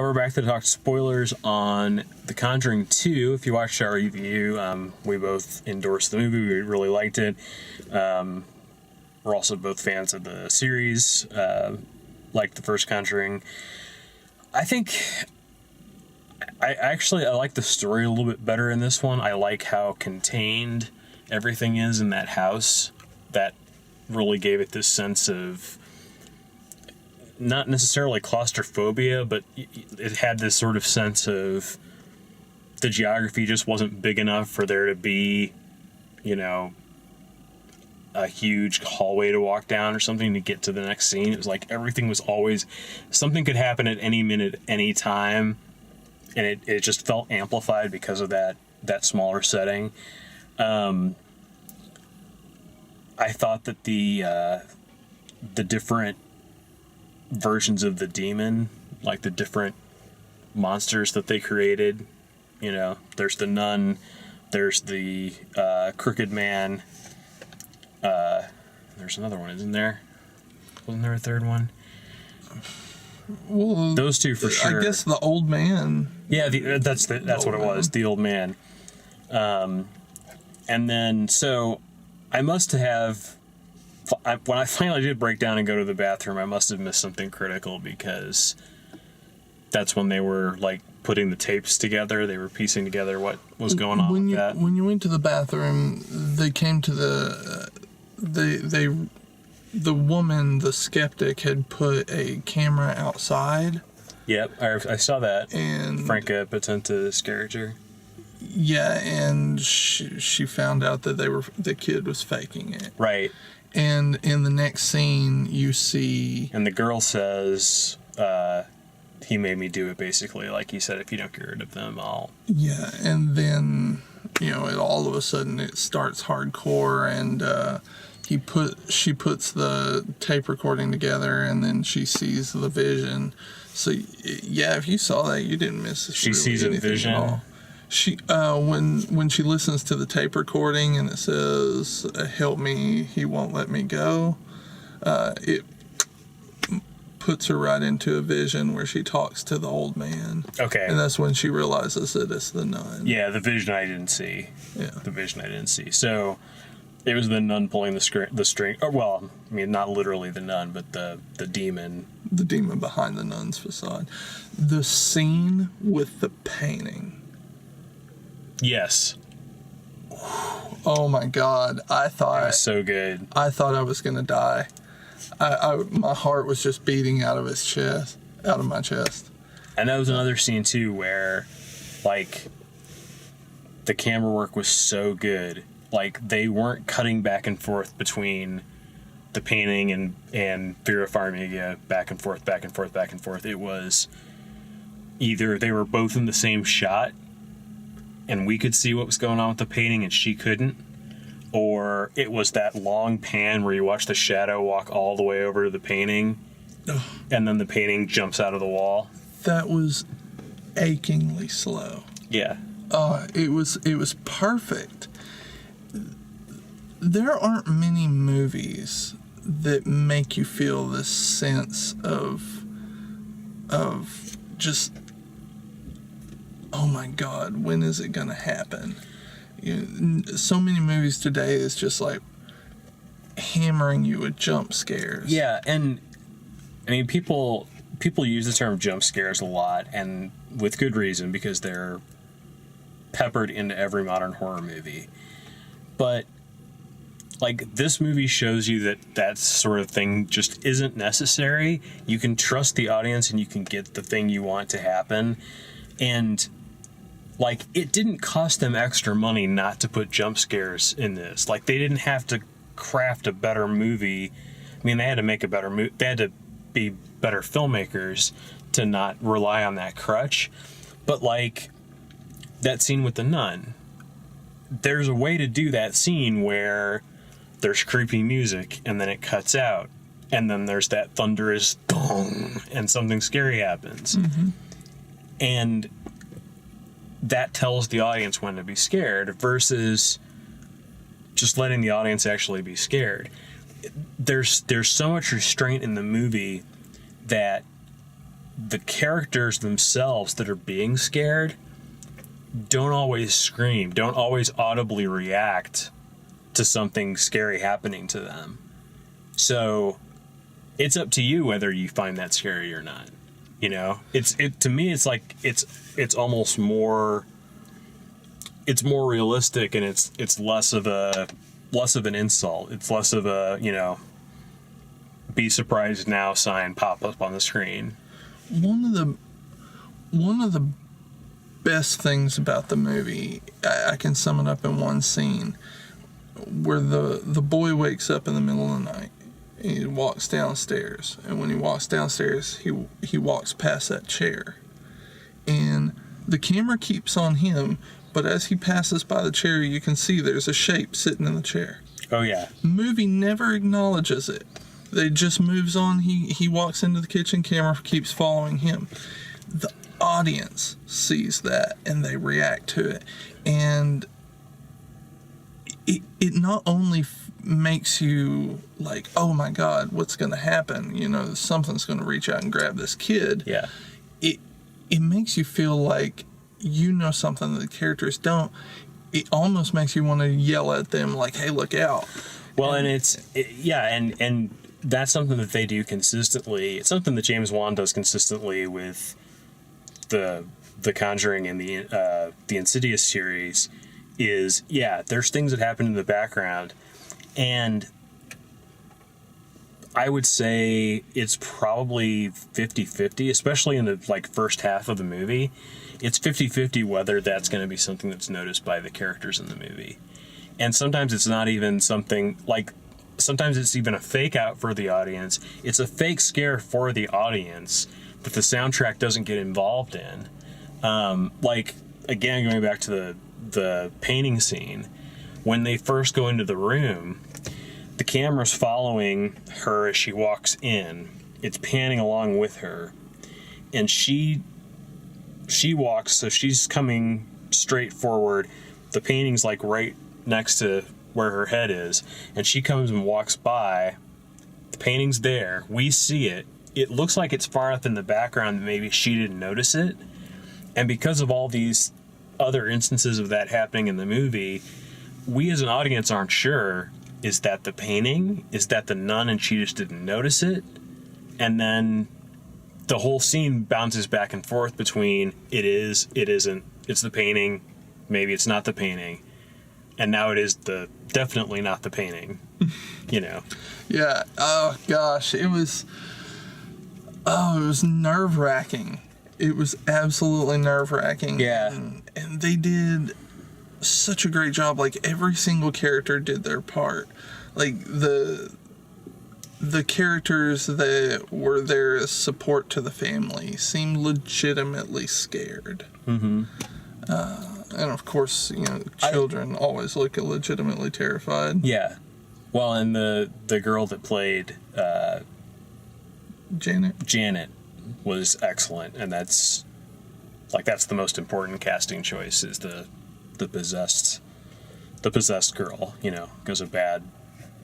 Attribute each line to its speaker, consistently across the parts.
Speaker 1: We're back to talk spoilers on The Conjuring 2. If you watched our review, we both endorsed the movie. We really liked it. We're also both fans of the series, like the first Conjuring. I think I like the story a little bit better in this one. I like how contained everything is in that house. That really gave it this sense of not necessarily claustrophobia, but it had this sort of sense of the geography just wasn't big enough for there to be, a huge hallway to walk down or something to get to the next scene. It was like everything was always, something could happen at any minute, any time, and it just felt amplified because of that smaller setting. I thought that the different versions of the demon, like the different monsters that they created, there's the nun, there's the crooked man, there's another one, isn't there? Wasn't there a third one?
Speaker 2: Well,
Speaker 1: those two for sure.
Speaker 2: I guess the old man.
Speaker 1: Yeah, that's what it was, the old man. And then, so I must have, when I finally did break down and go to the bathroom, I must have missed something critical, because that's when they were like putting the tapes together. They were piecing together what was going on with that.
Speaker 2: When you went to the bathroom, they came to the woman, the skeptic, had put a camera outside.
Speaker 1: Yep, I saw that.
Speaker 2: And
Speaker 1: Franca Potenta's character.
Speaker 2: Yeah, and she found out that the kid was faking it.
Speaker 1: Right.
Speaker 2: And in the next scene, you see...
Speaker 1: And the girl says, he made me do it, basically. Like he said, if you don't get rid of them, I'll...
Speaker 2: Yeah, and then, all of a sudden it starts hardcore, and she puts the tape recording together, and then she sees the vision. So, yeah, if you saw that, you didn't miss
Speaker 1: she really sees a vision
Speaker 2: at all. She when she listens to the tape recording and it says, "Help me, he won't let me go," it puts her right into a vision where she talks to the old man.
Speaker 1: Okay.
Speaker 2: And that's when she realizes that it's the nun.
Speaker 1: Yeah, the vision I didn't see.
Speaker 2: Yeah.
Speaker 1: The vision I didn't see. So it was the nun pulling the string. Or, well, I mean, not literally the nun, but the demon.
Speaker 2: The demon behind the nun's facade. The scene with the painting.
Speaker 1: Yes.
Speaker 2: Oh my God! I thought
Speaker 1: it was so good.
Speaker 2: I thought I was gonna die. My heart was just beating out of my chest.
Speaker 1: And that was another scene too, where, like, the camera work was so good. Like, they weren't cutting back and forth between the painting and Vera Farmiga, back and forth. It was either they were both in the same shot, and we could see what was going on with the painting and she couldn't, or it was that long pan where you watch the shadow walk all the way over to the painting, and then the painting jumps out of the wall.
Speaker 2: That was achingly slow.
Speaker 1: Yeah.
Speaker 2: It was perfect. There aren't many movies that make you feel this sense of just, oh my God, when is it going to happen? So many movies today is just like hammering you with jump scares.
Speaker 1: Yeah, and I mean, people use the term jump scares a lot, and with good reason, because they're peppered into every modern horror movie. But, like, this movie shows you that sort of thing just isn't necessary. You can trust the audience and you can get the thing you want to happen. And, like, it didn't cost them extra money not to put jump scares in this. Like, they didn't have to craft a better movie. I mean, they had to make a better movie. They had to be better filmmakers to not rely on that crutch. But, like, that scene with the nun, there's a way to do that scene where there's creepy music and then it cuts out, and then there's that thunderous dong and something scary happens.
Speaker 2: Mm-hmm.
Speaker 1: And that tells the audience when to be scared versus just letting the audience actually be scared. There's so much restraint in the movie that the characters themselves that are being scared don't always scream, don't always audibly react to something scary happening to them. So it's up to you whether you find that scary or not. You know, to me, it's like it's almost more, it's more realistic, and it's less of an insult. It's less of a, you know, be surprised now sign pop up on the screen.
Speaker 2: One of the best things about the movie, I can sum it up in one scene, where the boy wakes up in the middle of the night. He walks downstairs, and when he walks downstairs, he walks past that chair, and the camera keeps on him, but as he passes by the chair, you can see there's a shape sitting in the chair.
Speaker 1: Oh yeah.
Speaker 2: The movie never acknowledges it. It just moves on. He walks into the kitchen, camera keeps following him. The audience sees that and they react to it, and it not only makes you like, oh my god, what's going to happen, you know, something's going to reach out and grab this kid.
Speaker 1: Yeah.
Speaker 2: It makes you feel like you know something that the characters don't. It almost makes you want to yell at them like, hey, look out.
Speaker 1: Well, and and that's something that they do consistently. It's something that James Wan does consistently with the Conjuring and the Insidious series. Is, yeah, there's things that happen in the background, and I would say it's probably 50-50, especially in the like first half of the movie. It's 50-50 whether that's going to be something that's noticed by the characters in the movie. And sometimes it's not even something like, sometimes it's even a fake out for the audience. It's a fake scare for the audience that the soundtrack doesn't get involved in. Like, again, going back to the painting scene, when they first go into the room, the camera's following her as she walks in. It's panning along with her, and she walks, so she's coming straight forward. The painting's like right next to where her head is, and she comes and walks by. The painting's there, we see it. It looks like it's far enough in the background that maybe she didn't notice it, and because of all these other instances of that happening in the movie, we as an audience aren't sure, is that the painting? Is that the nun and she just didn't notice it? And then the whole scene bounces back and forth between it is, it isn't, it's the painting, maybe it's not the painting, and now it is definitely not the painting, you know? Yeah,
Speaker 2: oh gosh, it was nerve-wracking. It was absolutely nerve-wracking.
Speaker 1: Yeah.
Speaker 2: And they did such a great job. Like, every single character did their part. Like, the characters that were there as support to the family seemed legitimately scared.
Speaker 1: Mm-hmm.
Speaker 2: And of course, you know, children always look legitimately terrified.
Speaker 1: Yeah. Well, and the girl that played Janet was excellent, and that's the most important casting choice, is the possessed girl, you know, because a bad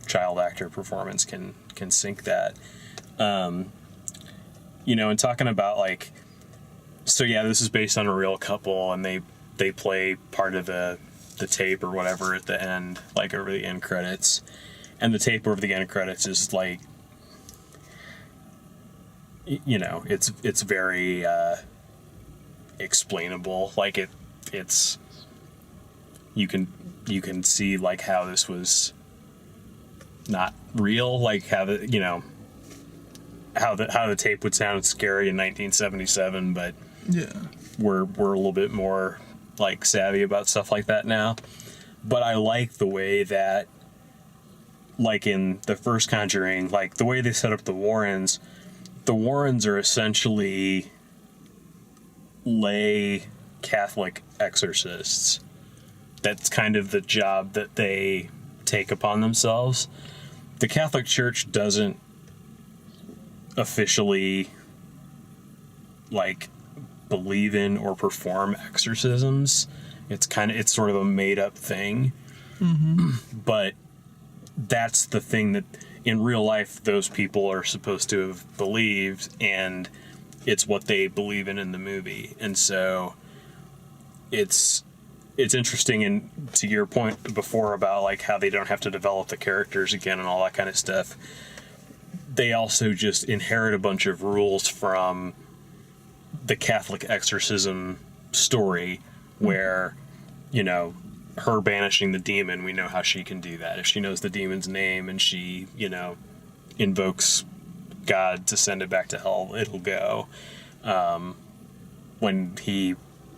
Speaker 1: child actor performance can sink that. You know, and talking about like, so yeah, this is based on a real couple, and they play part of the tape or whatever at the end, like over the end credits, and the tape over the end credits is like, you know, it's very explainable. Like it's you can see like how this was not real, like how the, you know, how the tape would sound scary in 1977, but
Speaker 2: yeah,
Speaker 1: we're a little bit more like savvy about stuff like that now. But I like the way that, like in the first Conjuring, like the way they set up the Warrens. The Warrens are essentially lay Catholic exorcists. That's kind of the job that they take upon themselves. The Catholic Church doesn't officially like believe in or perform exorcisms. It's sort of a made up thing.
Speaker 2: Mm-hmm.
Speaker 1: But that's the thing that in real life those people are supposed to have believed, and it's what they believe in the movie. And so it's interesting, and to your point before about like how they don't have to develop the characters again and all that kind of stuff, they also just inherit a bunch of rules from the Catholic exorcism story where, you know, her banishing the demon, we know how she can do that. If she knows the demon's name and she, you know, invokes God to send it back to hell, it'll go. When he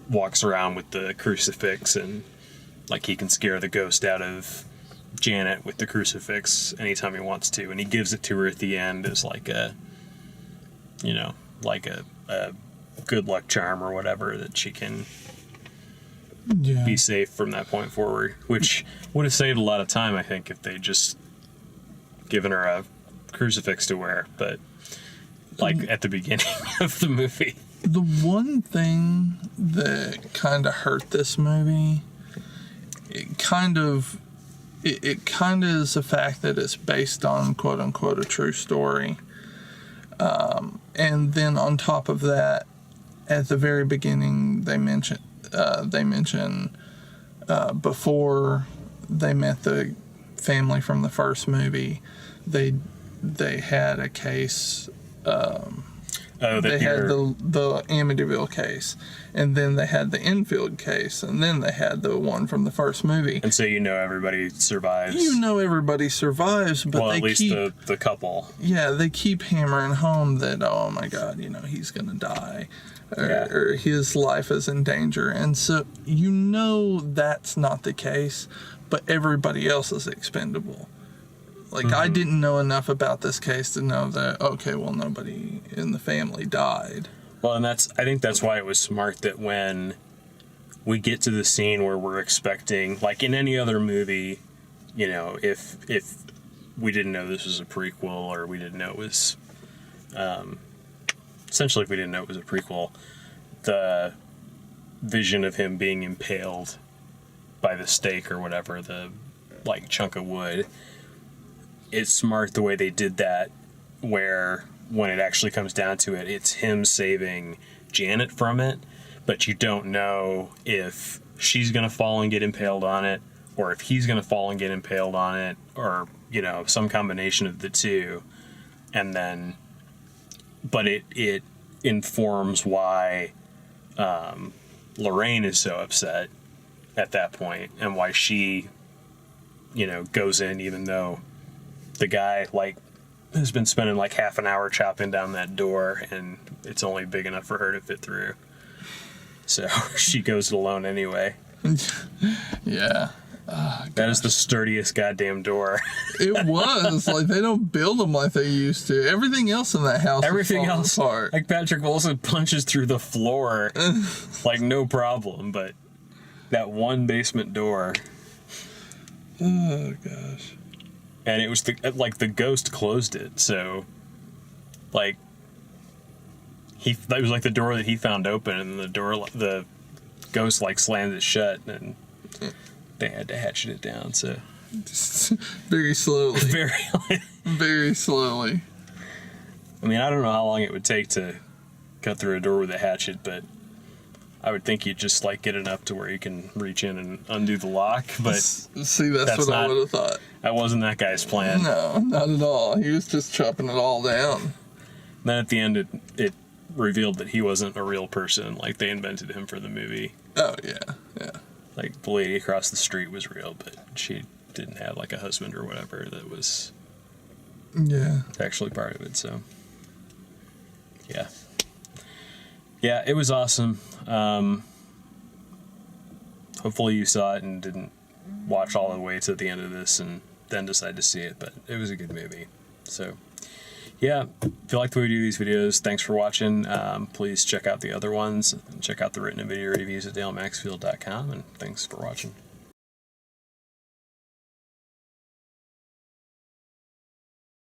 Speaker 1: walks around with the crucifix and like he can scare the ghost out of Janet with the crucifix anytime he wants to, and he gives it to her at the end as like a, you know, like a good luck charm or whatever, that she can be safe from that point forward, which would have saved a lot of time, I think, if they just given her a crucifix to wear, but like at the beginning of the movie.
Speaker 2: The one thing that kind of hurt this movie, it kind of is the fact that it's based on quote unquote a true story. And then on top of that, at the very beginning, they mention before they met the family from the first movie, they had a case. They had the Amityville case, and then they had the Enfield case, and then they had the one from the first movie.
Speaker 1: And so everybody survives.
Speaker 2: Everybody survives, but
Speaker 1: at least the couple.
Speaker 2: Yeah, they keep hammering home that, oh my God, he's gonna die, or his life is in danger, and so that's not the case, but everybody else is expendable. Like, I didn't know enough about this case to know that, okay, well, nobody in the family died.
Speaker 1: Well, and I think that's why it was smart that when we get to the scene where we're expecting, like in any other movie, if we didn't know this was a prequel, or we didn't know it was, essentially if we didn't know it was a prequel, the vision of him being impaled by the stake or whatever, the, like, chunk of wood, it's smart the way they did that, where when it actually comes down to it, it's him saving Janet from it, but you don't know if she's going to fall and get impaled on it, or if he's going to fall and get impaled on it, or, some combination of the two. And then, but it informs why Lorraine is so upset at that point, and why she, goes in, even though the guy, like, has been spending like half an hour chopping down that door, and it's only big enough for her to fit through. So she goes it alone anyway.
Speaker 2: Yeah.
Speaker 1: That is the sturdiest goddamn door.
Speaker 2: It was. Like, they don't build them like they used to. Everything else in that house is falling apart.
Speaker 1: Like, Patrick Wilson punches through the floor like no problem, but that one basement door.
Speaker 2: Oh, gosh.
Speaker 1: And it was the ghost closed it, so like that was like the door that he found open, and the ghost like slammed it shut, and they had to hatchet it down. So
Speaker 2: very slowly,
Speaker 1: very
Speaker 2: slowly.
Speaker 1: I mean, I don't know how long it would take to cut through a door with a hatchet, but I would think you'd just like get it up to where you can reach in and undo the lock. But
Speaker 2: see, that's what I would have thought.
Speaker 1: That wasn't that guy's plan.
Speaker 2: No, not at all. He was just chopping it all down.
Speaker 1: Then at the end, it revealed that he wasn't a real person. Like, they invented him for the movie.
Speaker 2: Oh, yeah.
Speaker 1: Like, the lady across the street was real, but she didn't have like a husband or whatever that was actually part of it. So yeah, it was awesome. Hopefully you saw it and didn't watch all the way to the end of this and then decide to see it, but it was a good movie. So yeah, if you like the way we do these videos, thanks for watching. Please check out the other ones and check out the written and video reviews at dalemaxfield.com, and thanks for watching.